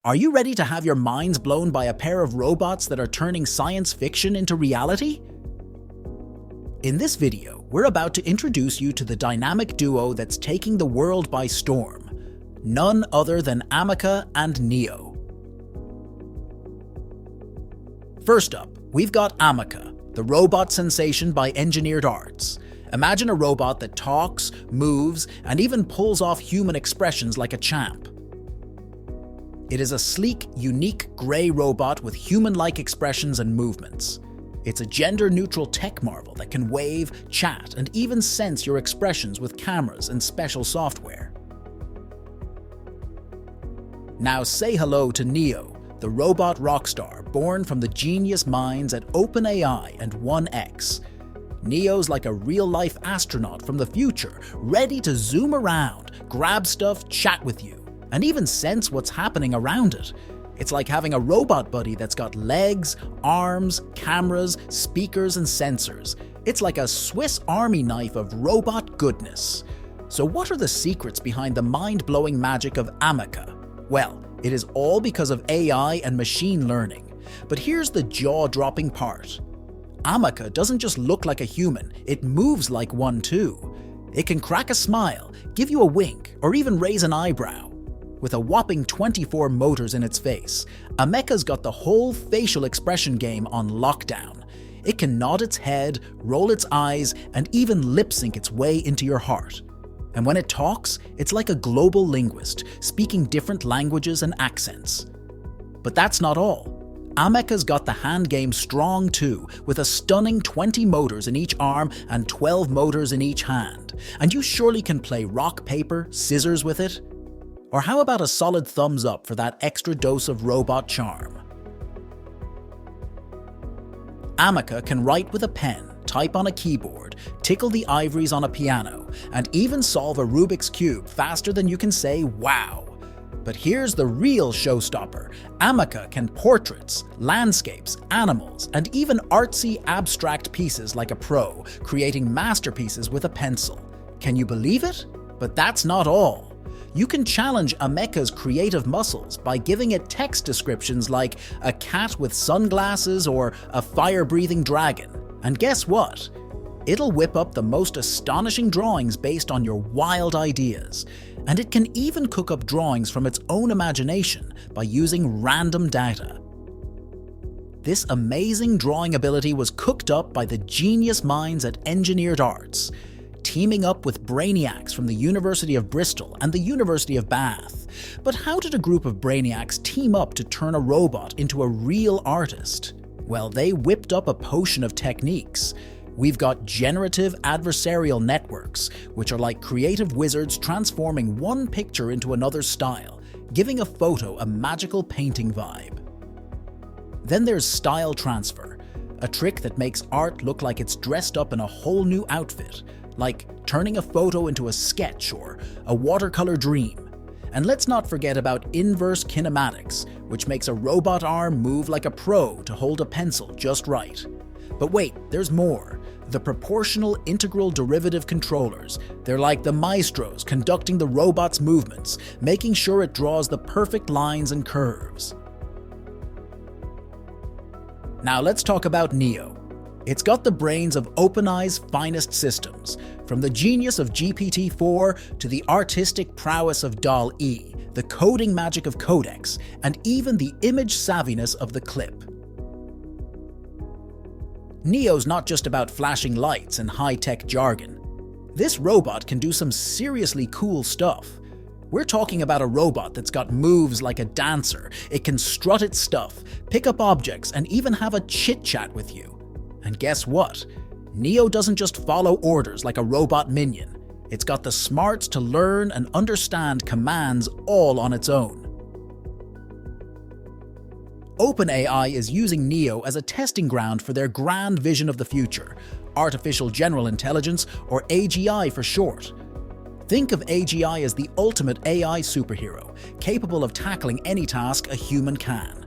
Are you ready to have your minds blown by a pair of robots that are turning science fiction into reality? In this video, we're about to introduce you to the dynamic duo that's taking the world by storm, none other than AMECA and Neo. First up, we've got AMECA, the robot sensation by Engineered Arts. Imagine a robot that talks, moves, and even pulls off human expressions like a champ. It is a sleek, unique grey robot with human-like expressions and movements. It's a gender-neutral tech marvel that can wave, chat, and even sense your expressions with cameras and special software. Now say hello to Neo, the robot rockstar born from the genius minds at OpenAI and 1X. Neo's like a real-life astronaut from the future, ready to zoom around, grab stuff, chat with you, and even sense what's happening around it. It's like having a robot buddy that's got legs, arms, cameras, speakers, and sensors. It's like a Swiss Army knife of robot goodness. So what are the secrets behind the mind-blowing magic of AMECA? Well, it is all because of AI and machine learning. But here's the jaw-dropping part. AMECA doesn't just look like a human, it moves like one too. It can crack a smile, give you a wink, or even raise an eyebrow. With a whopping 24 motors in its face, AMECA's got the whole facial expression game on lockdown. It can nod its head, roll its eyes, and even lip-sync its way into your heart. And when it talks, it's like a global linguist, speaking different languages and accents. But that's not all. AMECA's got the hand game strong too, with a stunning 20 motors in each arm and 12 motors in each hand. And you surely can play rock, paper, scissors with it. Or how about a solid thumbs up for that extra dose of robot charm? AMECA can write with a pen, type on a keyboard, tickle the ivories on a piano, and even solve a Rubik's Cube faster than you can say wow. But here's the real showstopper. AMECA can portraits, landscapes, animals, and even artsy abstract pieces like a pro, creating masterpieces with a pencil. Can you believe it? But that's not all. You can challenge AMECA's creative muscles by giving it text descriptions like a cat with sunglasses or a fire-breathing dragon. And guess what? It'll whip up the most astonishing drawings based on your wild ideas. And it can even cook up drawings from its own imagination by using random data. This amazing drawing ability was cooked up by the genius minds at Engineered Arts, teaming up with brainiacs from the University of Bristol and the University of Bath. But how did a group of brainiacs team up to turn a robot into a real artist? Well, they whipped up a potion of techniques. We've got generative adversarial networks, which are like creative wizards transforming one picture into another style, giving a photo a magical painting vibe. Then there's style transfer, a trick that makes art look like it's dressed up in a whole new outfit, like turning a photo into a sketch or a watercolor dream. And let's not forget about inverse kinematics, which makes a robot arm move like a pro to hold a pencil just right. But wait, there's more. The proportional integral derivative controllers. They're like the maestros conducting the robot's movements, making sure it draws the perfect lines and curves. Now let's talk about Neo. It's got the brains of OpenAI's finest systems, from the genius of GPT-4 to the artistic prowess of DALL-E, the coding magic of Codex, and even the image savviness of the Clip. Neo's not just about flashing lights and high-tech jargon. This robot can do some seriously cool stuff. We're talking about a robot that's got moves like a dancer. It can strut its stuff, pick up objects, and even have a chit-chat with you. And guess what? Neo doesn't just follow orders like a robot minion. It's got the smarts to learn and understand commands all on its own. OpenAI is using Neo as a testing ground for their grand vision of the future, Artificial General Intelligence, or AGI for short. Think of AGI as the ultimate AI superhero, capable of tackling any task a human can.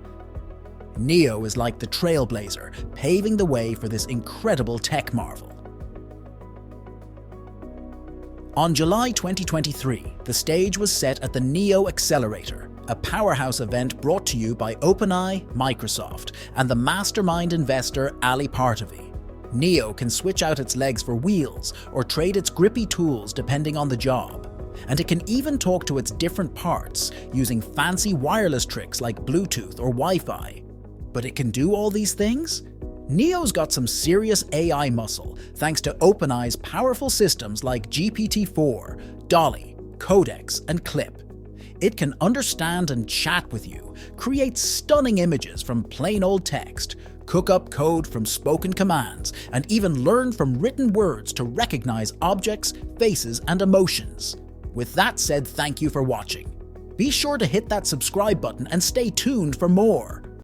Neo is like the trailblazer, paving the way for this incredible tech marvel. On July 2023, the stage was set at the Neo Accelerator, a powerhouse event brought to you by OpenAI, Microsoft, and the mastermind investor Ali Partovi. Neo can switch out its legs for wheels or trade its grippy tools depending on the job. And it can even talk to its different parts using fancy wireless tricks like Bluetooth or Wi-Fi. But it can do all these things? Neo's got some serious AI muscle thanks to OpenAI's powerful systems like GPT-4, Dolly, Codex, and Clip. It can understand and chat with you, create stunning images from plain old text, cook up code from spoken commands, and even learn from written words to recognize objects, faces, and emotions. With that said, thank you for watching. Be sure to hit that subscribe button and stay tuned for more.